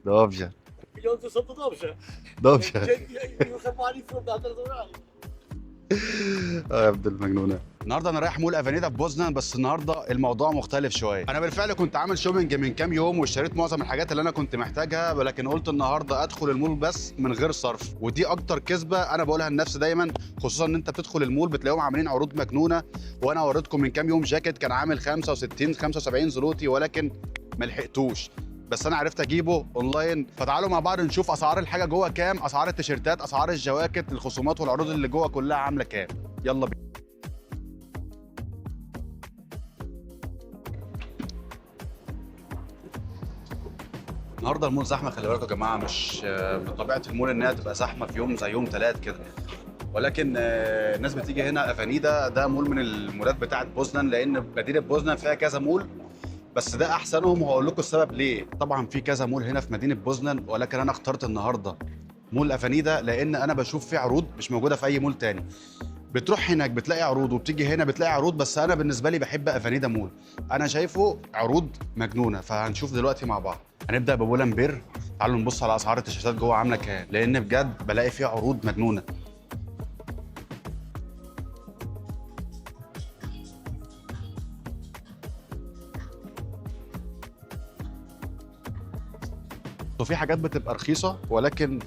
Dobrze. Pieniądze są to dobrze. Dobrze. Dzięki you have money from that right. يا ابن المجنونه. النهارده انا رايح مول افانيدا في بوزنان، بس النهارده الموضوع مختلف شويه. انا بالفعل كنت عامل شوبينج من كام يوم واشتريت معظم الحاجات اللي انا كنت محتاجها، ولكن قلت النهارده ادخل المول بس من غير صرف، ودي اكتر كذبه انا بقولها لنفسي دايما، خصوصا ان انت بتدخل المول بتلاقيهم عاملين عروض مجنونه. وانا وريتكم من كام يوم جاكيت كان عامل 65 75 زلوتي، ولكن ما لحقتوش. بس انا عرفت اجيبه اونلاين. فتعالوا مع بعض نشوف اسعار الحاجه جوه كام، اسعار التيشيرتات، اسعار الجواكت، الخصومات والعروض اللي جوه كلها عامله كام. يلا بينا. النهارده المول زحمه، خلي بالكم يا جماعه، مش بطبيعه المول انها تبقى زحمه في يوم زي يوم ثلاث كده، ولكن الناس بتيجي هنا. افانيدا ده مول من المولات بتاعه بوزنان، لان مدينه بوزنان فيها كذا مول، بس ده احسنهم وهقول لكم السبب ليه. طبعا في كذا مول هنا في مدينه بوزنان، ولكن انا اخترت النهارده مول افانيدا لان انا بشوف فيه عروض مش موجوده في اي مول تاني. بتروح هناك بتلاقي عروض وبتيجي هنا بتلاقي عروض، بس انا بالنسبه لي بحب افانيدا مول، انا شايفه عروض مجنونه. فهنشوف دلوقتي مع بعض. هنبدا ببولمبير. تعالوا نبص على اسعار التيشيرتات جوه عامله كام، لان بجد بلاقي فيها عروض مجنونه. وفي حاجات بتبقى رخيصه ولكن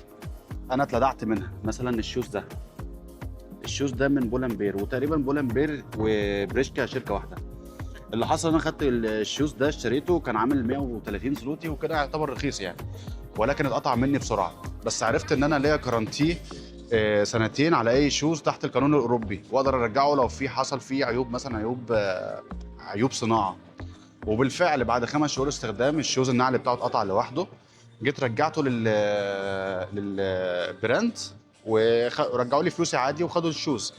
انا اتلدعت منها، مثلا الشوز ده. الشوز ده من بولمبير، وتقريبا بولمبير وبريشكا شركه واحده. اللي حصل انا خدت الشوز ده اشتريته كان عامل 130 زلوتي، وكده يعتبر رخيص يعني، ولكن اتقطع مني بسرعه. بس عرفت ان انا ليا كارانتي سنتين على اي شوز تحت القانون الاوروبي، واقدر ارجعه لو في حصل فيه عيوب، مثلا عيوب صناعه. وبالفعل بعد 5 شهور استخدام الشوز النعل بتاعه اتقطع لوحده. جيت رجعته للبراند ورجعوا لي فلوسي عادي وخدوا الشوز.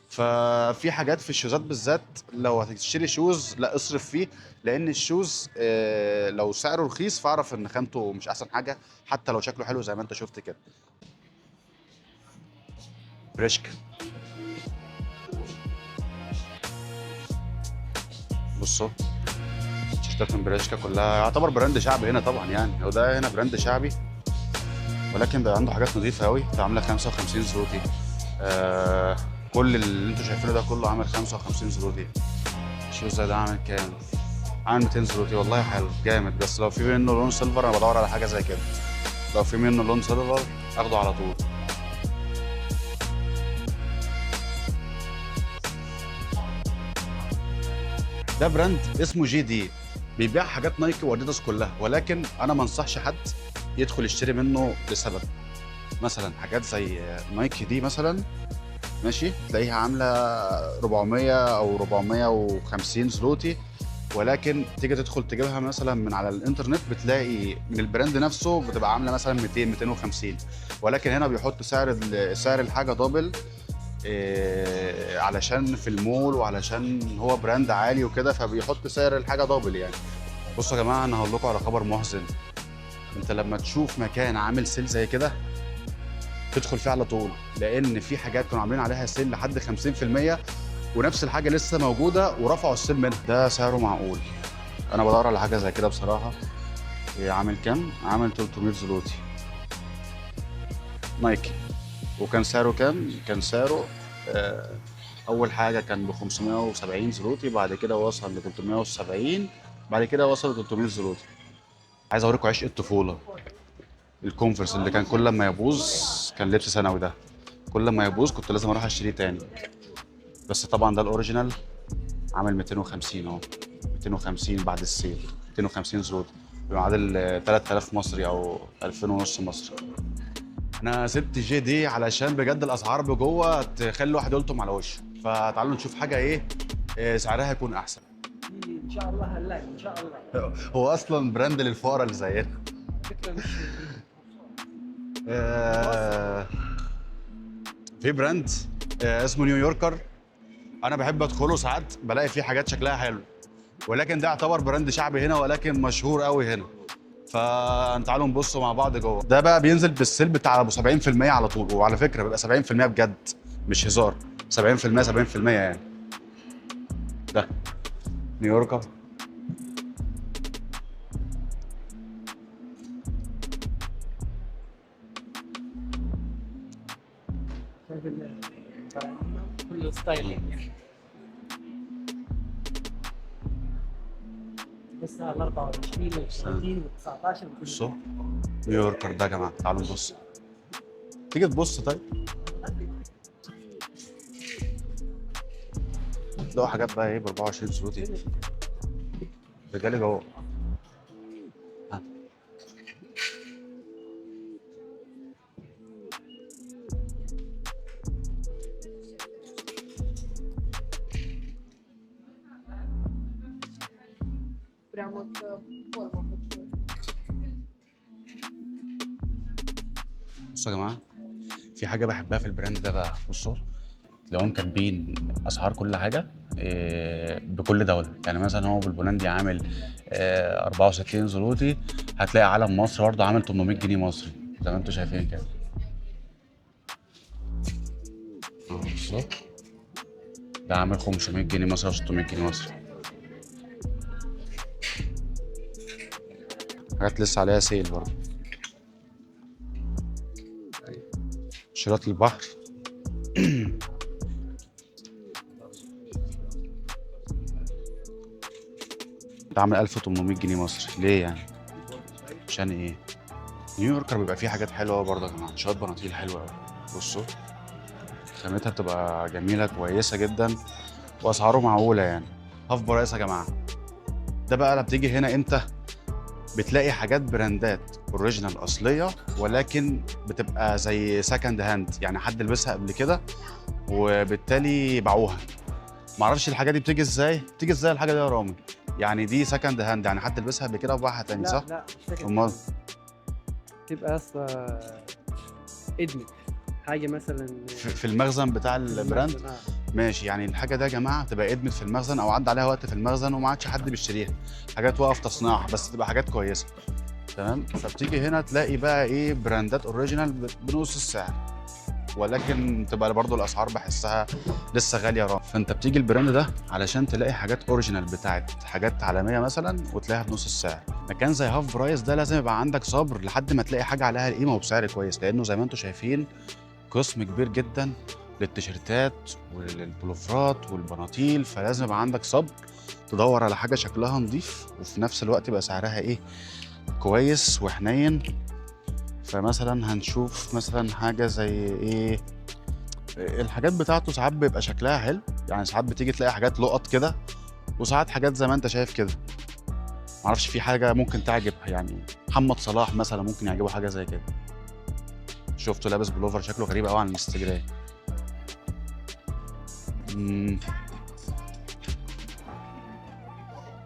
ففي حاجات في الشوزات بالذات لو هتشتري شوز لا اصرف فيه، لان الشوز لو سعره رخيص فاعرف ان خامته مش احسن حاجه، حتى لو شكله حلو زي ما انت شفت كده. بريشك. بصوا تيشيرتات من بريشكا كلها، يعتبر براند شعبي هنا طبعا يعني، وده هنا براند شعبي، ولكن بقى عنده حاجات نظيفه قوي. ده عامله 55 زلوتي. كل اللي انتوا شايفينه ده كله عامل 55 زلوتي. الشوز ده عامل كام؟ عامل 200 زلوتي. والله حلو جامد، بس لو في منه لون سيلفر انا بدور على حاجه زي كده، لو في منه لون سيلفر اخده على طول. ده براند اسمه جي دي، بيبيع حاجات نايكي واديداس كلها، ولكن انا ما انصحش حد يدخل يشتري منه لسبب. مثلا حاجات زي نايكي دي مثلا، ماشي، تلاقيها عامله 400 او 450 زلوتي، ولكن تيجي تدخل تجيبها مثلا من على الانترنت بتلاقي من البراند نفسه بتبقى عامله مثلا 200 250. ولكن هنا بيحط سعر الحاجه دبل، علشان في المول وعلشان هو براند عالي وكده، فبيحط سعر الحاجه دبل يعني. بصوا يا جماعه، انا هقول لكم على خبر محزن. انت لما تشوف مكان عامل سيل زي كده تدخل فيه على طول، لان في حاجات كانوا عاملين عليها سيل لحد 50%، ونفس الحاجه لسه موجوده ورفعوا السيل منها. ده سعره معقول. انا بدور على حاجه زي كده بصراحه. عامل كام؟ عامل 300 زلوتي نايكي. وكان سعره كام؟ كان سعره اول حاجه كان ب 570 زلوتي، بعد كده وصل ل 370، بعد كده وصل ل 300 زلوتي. عايز اوريكم عشق الطفوله. الكونفرس اللي كان كل ما يبوظ، كان لبس ثانوي ده، كل ما يبوظ كنت لازم اروح اشتريه تاني. بس طبعا ده الاوريجينال، عامل 250 اهو، 250 بعد السيل، 250 زلوتي، بمعادل 3000 مصري او 2000 ونص مصري. انا سبت جي دي علشان بجد الاسعار بجوه تخلي الواحد يلطم على وشه. فتعالوا نشوف حاجه ايه سعرها يكون احسن. ان شاء الله هنلاقي ان شاء الله. هو اصلا براند للفقراء اللي زينا. فكره مش آه، في براند اسمه نيويوركر. انا بحب ادخله ساعات بلاقي فيه حاجات شكلها حلو، ولكن ده يعتبر براند شعبي هنا ولكن مشهور قوي هنا. فتعالوا نبصوا مع بعض جوه. ده بقى بينزل بالسيل بتاع ابو 70% على طول، وعلى فكره بيبقى 70% بجد مش هزار، 70% 70% يعني. ده نيويوركر. كله ستايل بس على 24 و 30 و 19 بصوا نيويوركر ده يا جماعه، تعالوا نبص. تيجي تبص طيب، تلاقوا حاجات بقى ايه ب 24 سلوتي رجالي جوه. ها. Прям вот форма хочу. بصوا يا جماعه، في حاجه بحبها في البراند ده بقى. بصوا تلاقوهم كاتبين اسعار كل حاجه بكل دوله. يعني مثلا هو بالبولندي عامل 64 زلوتي، هتلاقي علم مصر برضه عامل 800 جنيه مصري زي ما انتم شايفين كده. بصوا ده عامل 500 جنيه مصري و 600 جنيه مصري. حاجات لسه عليها سيل برضه. شراط البحر ده عامل 1800 جنيه مصري. ليه يعني؟ عشان ايه؟ نيويوركر بيبقى فيه حاجات حلوه برضه يا جماعه، شويه بناطيل حلوه قوي. بصوا خامتها بتبقى جميله كويسه جدا واسعاره معقوله يعني. هاف برايس يا جماعه. ده بقى لما بتيجي هنا امتى؟ بتلاقي حاجات براندات اوريجينال اصليه، ولكن بتبقى زي سكند هاند، يعني حد لبسها قبل كده وبالتالي باعوها. معرفش الحاجه دي بتيجي ازاي، بتيجي ازاي الحاجه دي يا رامي؟ يعني دي سكند هاند، يعني حد لبسها قبل كده وباعها تاني، صح؟ لا مش فاكر. امال تبقى اصلا ادمت حاجه مثلا في المخزن بتاع البراند. ماشي، يعني الحاجه دي يا جماعه تبقى ادمت في المخزن او عدى عليها وقت في المخزن وما عادش حد بيشتريها، حاجات واقف تصنيعها بس تبقى حاجات كويسه. تمام. فبتيجي هنا تلاقي بقى ايه براندات اوريجينال بنص السعر، ولكن تبقى برضو الاسعار بحسها لسه غاليه رام. فانت بتيجي البراند ده علشان تلاقي حاجات اوريجينال بتاعت حاجات عالميه مثلا وتلاقيها بنص السعر. مكان زي هاف برايس ده لازم يبقى عندك صبر لحد ما تلاقي حاجه عليها القيمه وبسعر كويس، لانه زي ما انتم شايفين قسم كبير جدا للتيشيرتات والبلوفرات والبناطيل، فلازم يبقى عندك صبر تدور على حاجه شكلها نظيف وفي نفس الوقت يبقى سعرها ايه كويس وحنين. فمثلا هنشوف مثلا حاجه زي ايه، الحاجات بتاعته ساعات بيبقى شكلها حلو، يعني ساعات بتيجي تلاقي حاجات لقط كده، وساعات حاجات زي ما انت شايف كده. معرفش في حاجه ممكن تعجب، يعني محمد صلاح مثلا ممكن يعجبه حاجه زي كده. شفته لابس بلوفر شكله غريب قوي عن الانستجرام.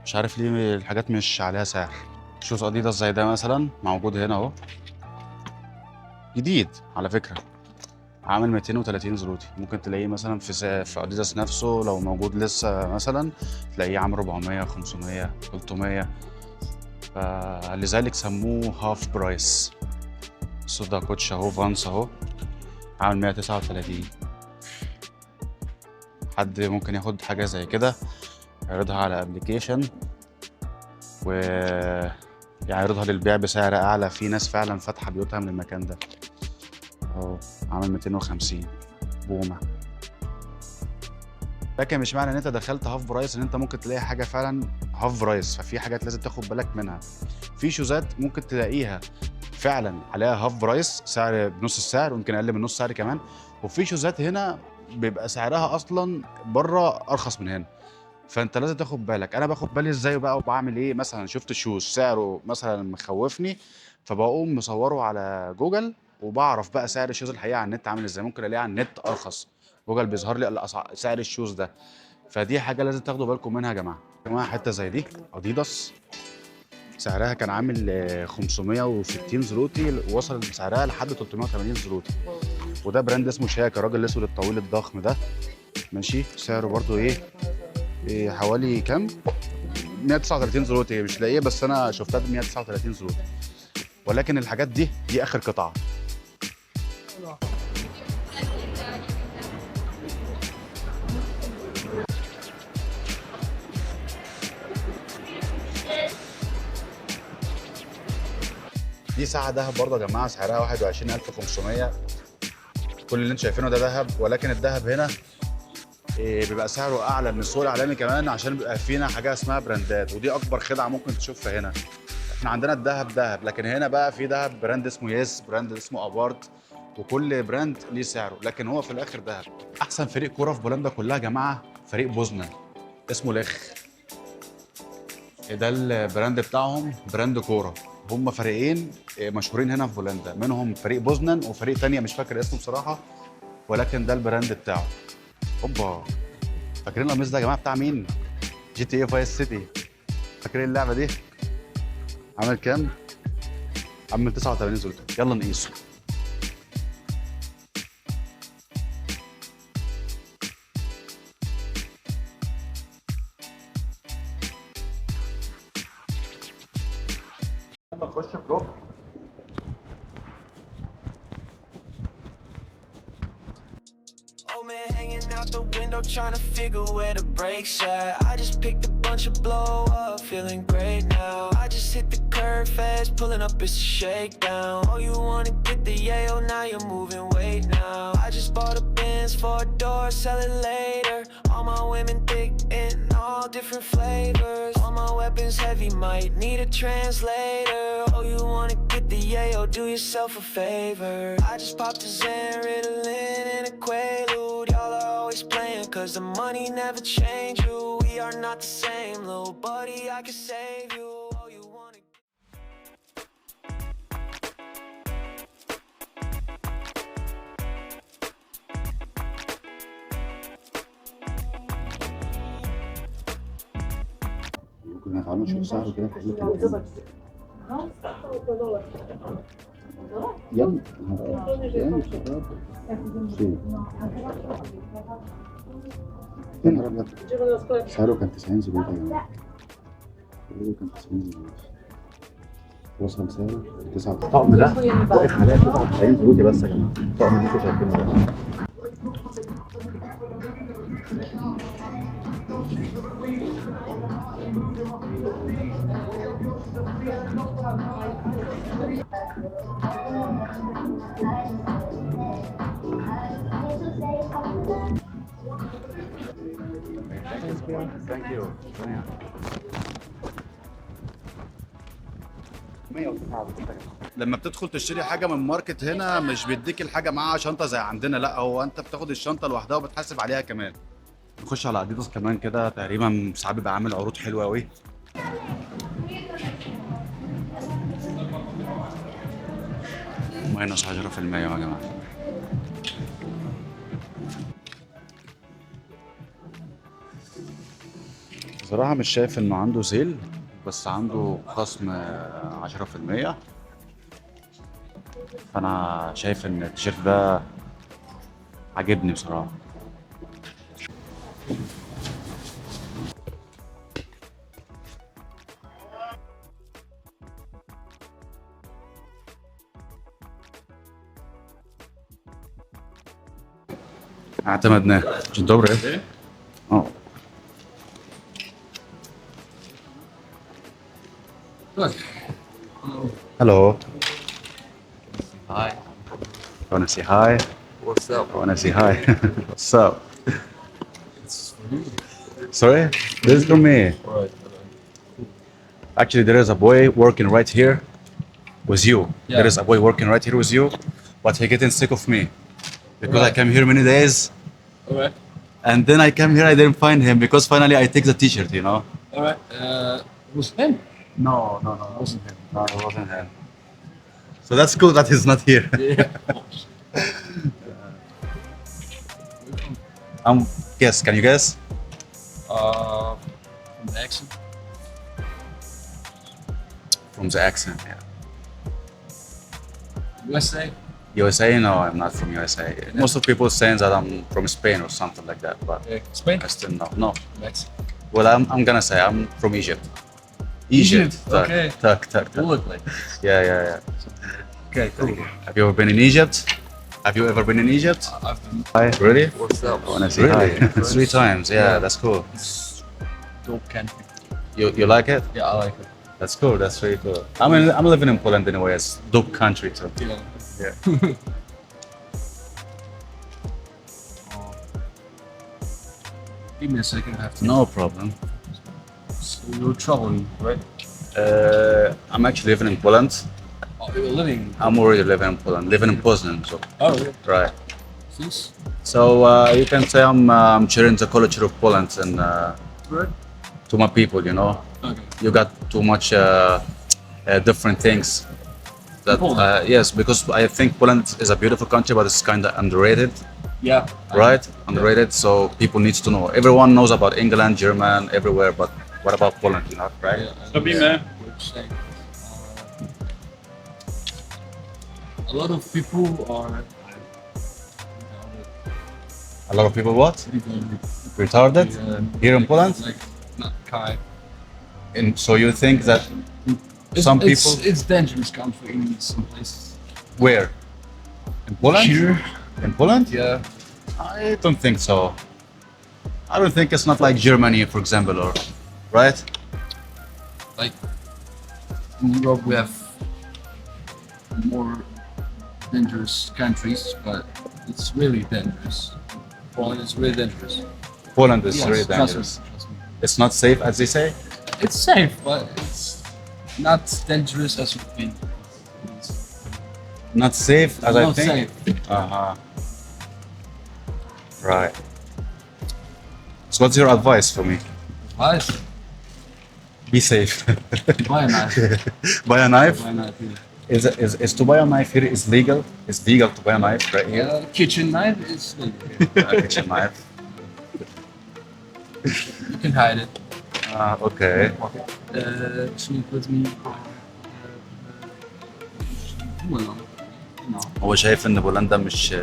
مش عارف ليه الحاجات مش عليها سعر. شوز اديداس زي ده مثلا موجود هنا اهو، جديد على فكره، عامل 230 زلوتي. ممكن تلاقيه مثلا في اديداس نفسه لو موجود لسه مثلا تلاقيه عامل 400 500 300، فلذلك سموه هاف برايس. ده كوتش اهو فانس اهو عامل 139. حد ممكن ياخد حاجه زي كده يعرضها على ابلكيشن و يعرضها للبيع بسعر اعلى. في ناس فعلا فاتحه بيوتها من المكان ده اهو، عامل 250 بومه. لكن مش معنى ان انت دخلت هاف برايس ان انت ممكن تلاقي حاجه فعلا هاف برايس، ففي حاجات لازم تاخد بالك منها. في شوزات ممكن تلاقيها فعلا عليها هاف برايس، سعر بنص السعر ويمكن اقل من نص سعر كمان، وفي شوزات هنا بيبقى سعرها اصلا بره ارخص من هنا. فانت لازم تاخد بالك. انا باخد بالي ازاي بقى وبعمل ايه؟ مثلا شفت شوز سعره مثلا مخوفني، فبقوم مصوره على جوجل وبعرف بقى سعر الشوز الحقيقه على النت عامل ازاي. ممكن الاقيه على النت ارخص، جوجل بيظهر لي سعر الشوز ده. فدي حاجه لازم تاخدوا بالكم منها يا جماعه. يا جماعه حته زي دي اديداس سعرها كان عامل 560 زلوتي، وصل سعرها لحد 380 زلوتي. وده براند اسمه شاكا، الراجل الاسود الطويل الضخم ده، ماشي. سعره برضو إيه حوالي كام؟ 139 زلوتي. مش لاقيه بس انا شفتها ب 139 زلوتي، ولكن الحاجات دي اخر قطعه. دي ساعه دهب برضه يا جماعه، سعرها 21500. كل اللي انتوا شايفينه ده ذهب، ولكن الذهب هنا بيبقى سعره اعلى من السوق العالمي كمان، عشان بيبقى فينا حاجه اسمها براندات، ودي اكبر خدعه ممكن تشوفها هنا. احنا عندنا الذهب ذهب، لكن هنا بقى في ذهب براند اسمه يس، براند اسمه ابارت، وكل براند ليه سعره، لكن هو في الاخر ذهب. احسن فريق كوره في بولندا كلها يا جماعه فريق بوزنان، اسمه ليخ. ده البراند بتاعهم، براند كوره. هم فريقين مشهورين هنا في بولندا، منهم فريق بوزنان وفريق تانية مش فاكر اسمه بصراحه، ولكن ده البراند بتاعه. اوبا، فاكرين القميص ده يا جماعه بتاع مين؟ جي تي اي فايس سيتي. فاكرين اللعبه دي؟ عامل كام؟ عامل 89 زلطه. يلا نقيسه. يلا نخش بلوك. Old man hanging out the window trying to figure where the brakes at. I just picked a bunch of blow up, feeling great now. I just hit the curve fast, pulling up, it's a shakedown. Oh, you wanna get the yayo, now you're moving weight now. I just bought a Benz for a door, sell it later. All my women thick in all different flavors. All my weapons heavy, might need a translator. Oh, you wanna get the yayo, do yourself a favor. I just popped a Xan, Ritalin, and a Quaalude. Y'all are always playing, cause the money never change you. We are not the same, little buddy, I can save you. Oh, you wanna كنا تعالوا نشوف سعره كده في حلو. يلا يلا شباب. يا نهار ابيض، سعره كان 90 زلوتة يا جماعة. سعره كان 90 زلوتة، وصل سعره 9. الطقم ده واقف عليها 99 زلوتة بس يا جماعة. الطقم اللي انتوا شايفينه ده. Thank you. لما بتدخل تشتري حاجه من ماركت هنا مش بيديك الحاجه معاها شنطه زي عندنا، لا هو انت بتاخد الشنطه لوحدها وبتحاسب عليها كمان. نخش على اديداس كمان كده، تقريبا ساعات بيبقى عامل عروض حلوه قوي. ماينس 10% يا جماعه. بصراحه مش شايف انه عنده سيل، بس عنده خصم 10%. فانا شايف ان التيشيرت ده عاجبني بصراحه. اعتمدناه. Dzień dobry. O. Hello. Hi. Wanna say hi? What's up? Wanna say hi? What's up? Sorry? This is for me. Alright. Actually, there is a boy working right here with you. Yeah. There is a boy working right here with you, but he getting sick of me because I Right. came here many days, Alright. and then I came here, I didn't find him because finally I take the T-shirt, you know. Alright. Was him? No, wasn't him. No, it wasn't him. So that's cool that he's not here. Yeah. Guess. Can you guess? From the accent. From the accent, yeah. USA. USA? No, I'm not from USA. Most of people saying that I'm from Spain or something like that, but Spain. I still know. No. Mexico. Well, I'm gonna say I'm from Egypt. Egypt, Tak, okay. Tak. You look like. Yeah. Okay, cool. Have you ever been in Egypt? Have you ever been in Egypt? I've been. Hi. Really? What's up? I wanna say Really? hi. 3 times. Yeah, that's cool. Dope country. You like it? Yeah, I like it. That's cool. That's really cool. I'm living in Poland anyway. It's dope country too. Yeah. Yeah. Give me a second. I have to. No problem. So you're traveling, right? I'm actually living in Poland. Oh, you're living. I'm already living in Poland, living in Poznan. So, Oh, yeah. right. Since. So you can say I'm sharing the culture of Poland and Right. to my people. You know, Okay. you got too much different things. That Poland. yes, because I think Poland is a beautiful country, but it's kind of underrated. Yeah. Right? Underrated. So people needs to know. Everyone knows about England, German, everywhere, but what about Poland? You know, right? Robimy. A lot of people are. A lot of people what? Retarded here in Poland. Like, not kind. And so you think that some people It's dangerous country in some places. where? In Poland? Here. In Poland? Yeah. I don't think so. I don't think it's not like Germany, for example, or right? Like in Europe, we have more dangerous countries, but it's really dangerous. Poland is really dangerous. Poland is Yes, really trust me, dangerous. trust me. It's not safe, as they say. It's safe, but it's not dangerous as you think. It's Not safe, as I not think. safe. Uh-huh. Right. So what's your advice for me? Advice: Be safe. buy a knife. Buy a knife. Buy a knife. Yeah. Is to buy a knife here is legal? It's legal to buy a knife right here. Kitchen knife is legal. A kitchen knife. You can hide it. Okay. Sneak with me. Well, no. هو شايف ان بولندا مش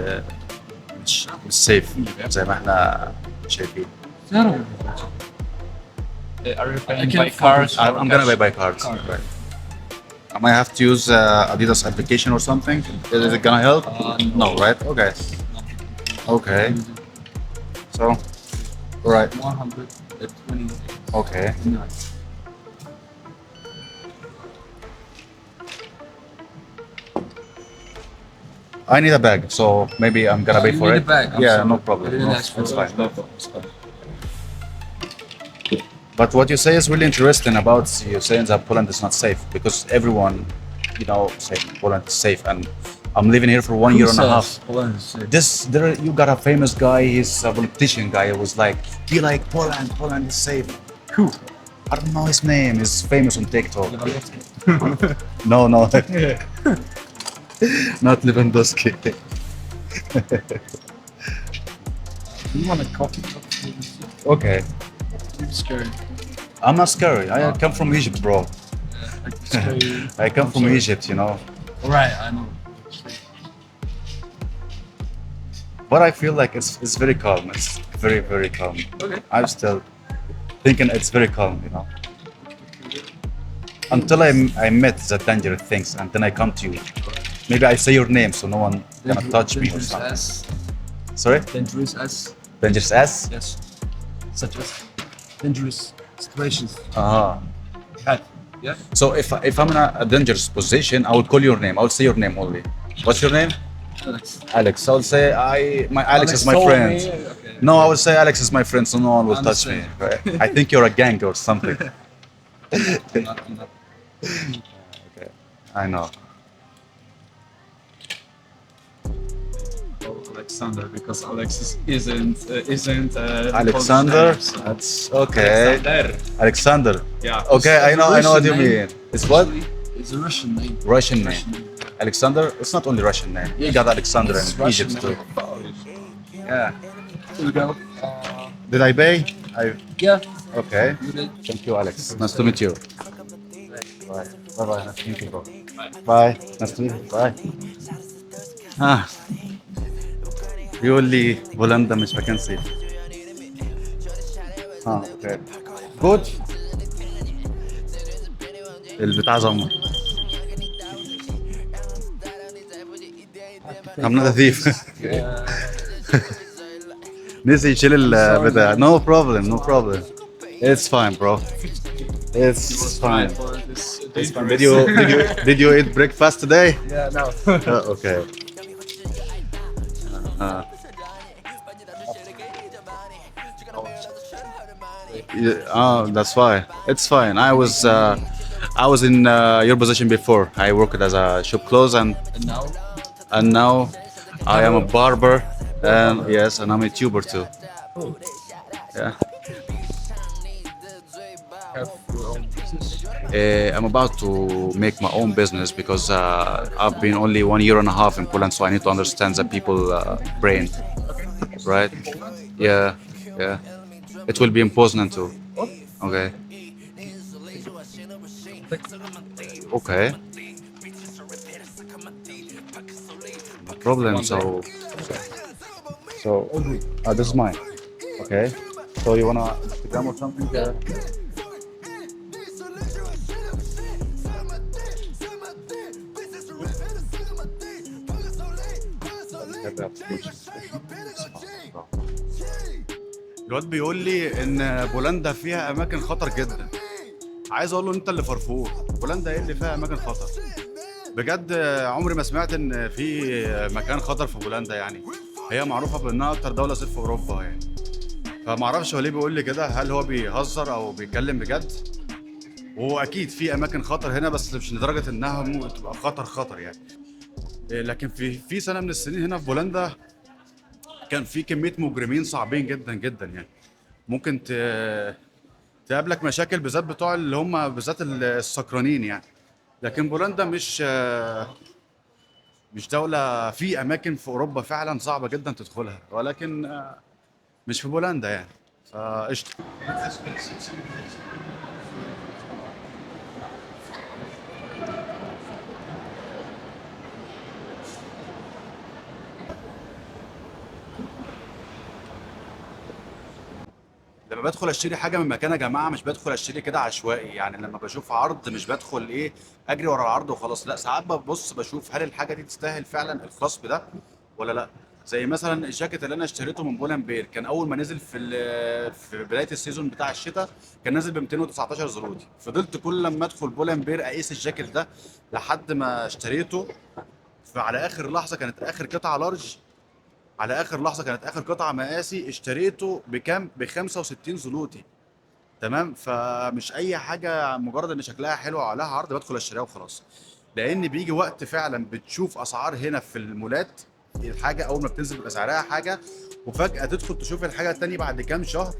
سيف زي ما احنا شايفين. Terrible. Are you I paying can by card? I'm gonna buy by cards. Card. Right. I might have to use Adidas application or something. Is it gonna help? No, right? Okay. Okay. So, right. 120. Okay. Nice. I need a bag, so maybe I'm gonna pay You for need it. a bag, I'm Yeah, sorry. no problem. I didn't No, ask for it's it. fine. No problem, it's fine. But what you say is really interesting about you saying that Poland is not safe because everyone, you know, say Poland is safe, and I'm living here for 1 year and a half. Poland is safe. You got a famous guy. He's a politician guy. Who was like, "Do you like Poland? Poland is safe." Who? I don't know his name. He's famous on TikTok. No, no, not Lewandowski. You want a coffee? Okay, I'm scared. I'm not scary. I come from Egypt, bro. I'm scared. I come from Egypt, you know. Right, I know. But I feel like it's very calm. It's very, very calm. Okay. I'm still thinking it's very calm, you know. Until I met the dangerous things, and then I come to you. Maybe I say your name so no one gonna touch me or Dangerous something. as. Sorry? Dangerous as. Dangerous S? Yes. Such as dangerous situations. Uh-huh. Had. Yeah. So if I'm in a dangerous position, I will call your name. I will say your name only. What's your name? Alex. Alex. I will say Alex is my told friend. me, okay. No, I will say Alex is my friend, so no one will touch me. Understand. Right? I think you're a gang or something. I'm not. Okay. I know. Alexander, because Alex isn't Alexander? Polish name, so- That's okay. Alexander. Alexander. Yeah. Okay, I know what you Russian name. mean. It's what? Actually, it's a Russian name. Russian name. Alexander? It's not only Russian name. You got Alexander It's in Russian Egypt too. name. Yeah. Here we go. Did I pay? Yeah. Okay. You did. Thank you, Alex. Nice to meet you. Bye. Bye bye. Nice to meet you, bro. Bye. Nice to meet you. Bye. بيقول لي بولندا مش مكان سيف. اوكي. جود. البتاع زمر. I'm not a thief. نسي يشيل البتاع. No problem, no problem. It's fine, bro. It's fine. It's fine. Did you eat breakfast today? Yeah, no. Okay. That's fine. It's fine. I was in your position before. I worked as a shop clothes, and now I am a barber, and yes, and I'm a tuber too. Yeah. Have your own business? I'm about to make my own business because I've been only 1 year and a half in Poland, so I need to understand the people brain, right? Yeah, yeah. It will be in Poznan too. Okay. Okay. No problem. So this is mine. Okay. So you wanna Instagram or something? الواد بيقول لي ان بولندا فيها اماكن خطر جدا. عايز اقول له انت اللي فرفور. بولندا ايه اللي فيها اماكن خطر؟ بجد عمري ما سمعت ان في مكان خطر في بولندا يعني. هي معروفه بانها اكتر دوله سيف في اوروبا يعني. فما اعرفش هو ليه بيقول لي كده، هل هو بيهزر او بيتكلم بجد؟ وهو اكيد في اماكن خطر هنا بس مش لدرجه انها تبقى خطر يعني. لكن في سنه من السنين هنا في بولندا كان في كميه مجرمين صعبين جدا جدا يعني. ممكن تقابلك مشاكل بالذات بتوع اللي هم بالذات السكرانين يعني. لكن بولندا مش دولة، في أماكن في أوروبا فعلا صعبة جدا تدخلها، ولكن مش في بولندا يعني. فقشطة. لما بدخل اشتري حاجه من مكان يا جماعه مش بدخل اشتري كده عشوائي يعني. لما بشوف عرض مش بدخل اجري ورا العرض وخلاص، لا ساعات ببص بشوف هل الحاجه دي تستاهل فعلا الخصم ده ولا لا. زي مثلا الجاكيت اللي انا اشتريته من بولنبير، كان اول ما نزل في بدايه السيزون بتاع الشتاء كان نازل ب 219 زلوتي. فضلت كل لما ادخل بولنبير اقيس الجاكيت ده لحد ما اشتريته. فعلى اخر لحظه كانت اخر قطعه لارج، على اخر لحظه كانت اخر قطعه مقاسي، اشتريته بكام؟ ب 65 زلوتي. تمام. فمش اي حاجه مجرد ان شكلها حلو وعليها عرض بدخل اشتريها وخلاص، لان بيجي وقت فعلا بتشوف اسعار هنا في المولات الحاجه اول ما بتنزل بيبقى سعرها حاجه، وفجاه تدخل تشوف الحاجه التانيه بعد كام شهر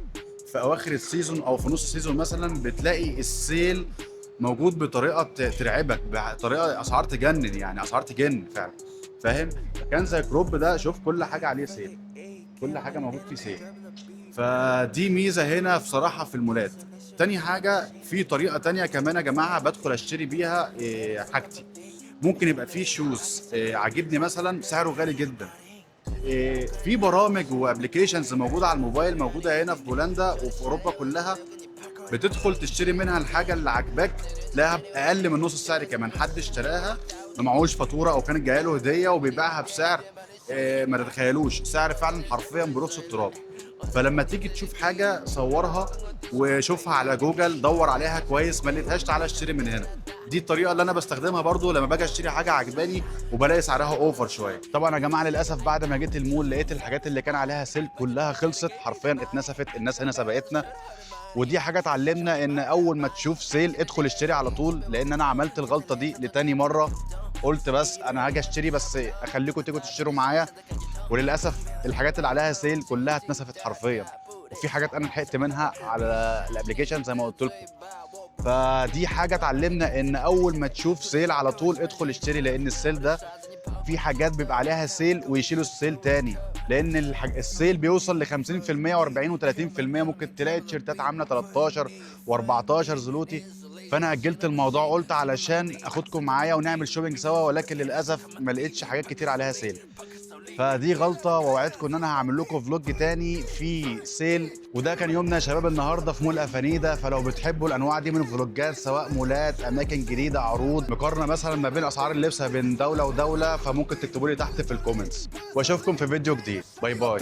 في اواخر السيزون او في نص السيزون مثلا بتلاقي السيل موجود بطريقه ترعبك، بطريقه اسعار تجنن يعني، اسعار تجن فعلا. فاهم؟ كان زي كروب ده شوف كل حاجه عليه سيل، كل حاجه موجود فيه سيل. فدي ميزه هنا بصراحه في المولات. تاني حاجه في طريقه تانية كمان يا جماعه بدخل اشتري بيها حاجتي. ممكن يبقى فيه شوز عاجبني مثلا سعره غالي جدا، في برامج وابلكيشنز موجوده على الموبايل موجوده هنا في بولندا وفي اوروبا كلها، بتدخل تشتري منها الحاجه اللي عاجباك تلاقيها باقل من نص السعر كمان. حد اشتراها ما معهوش فاتوره او كانت جايه له هديه وبيبيعها بسعر ما تتخيلوش، سعر فعلا حرفيا برخص التراب. فلما تيجي تشوف حاجه صورها وشوفها على جوجل، دور عليها كويس، ما لقيتهاش تعالى اشتري من هنا. دي الطريقه اللي انا بستخدمها برضو لما باجي اشتري حاجه عجباني وبلاقي سعرها اوفر شويه. طبعا يا جماعه للاسف بعد ما جيت المول لقيت الحاجات اللي كان عليها سيل كلها خلصت حرفيا، اتنسفت. الناس هنا سبقتنا، ودي حاجه اتعلمنا ان اول ما تشوف سيل ادخل اشتري على طول. لان انا عملت الغلطه دي لتاني مره، قلت بس انا هاجي اشتري بس اخليكم تيجوا تشتروا معايا، وللاسف الحاجات اللي عليها سيل كلها اتنسفت حرفيا، وفي حاجات انا لحقت منها على الابلكيشن زي ما قلت لكم. فدي حاجه اتعلمنا ان اول ما تشوف سيل على طول ادخل اشتري، لان السيل ده في حاجات بيبقى عليها سيل ويشيلوا السيل تاني، لان السيل بيوصل ل 50% و40 و30%. ممكن تلاقي تيشيرتات عامله 13 و14 زلوتي. فانا اجلت الموضوع، قلت علشان اخدكم معايا ونعمل شوبينج سوا، ولكن للاسف ما لقيتش حاجات كتير عليها سيل. فدي غلطه، واوعدكم ان انا هعمل لكم فلوج تاني في سيل. وده كان يومنا يا شباب النهارده في مول افانيدا. فلو بتحبوا الانواع دي من الفلوجات سواء مولات، اماكن جديده، عروض، مقارنه مثلا ما بين اسعار اللبس بين دوله ودوله، فممكن تكتبوا لي تحت في الكومنتس. واشوفكم في فيديو جديد. باي باي.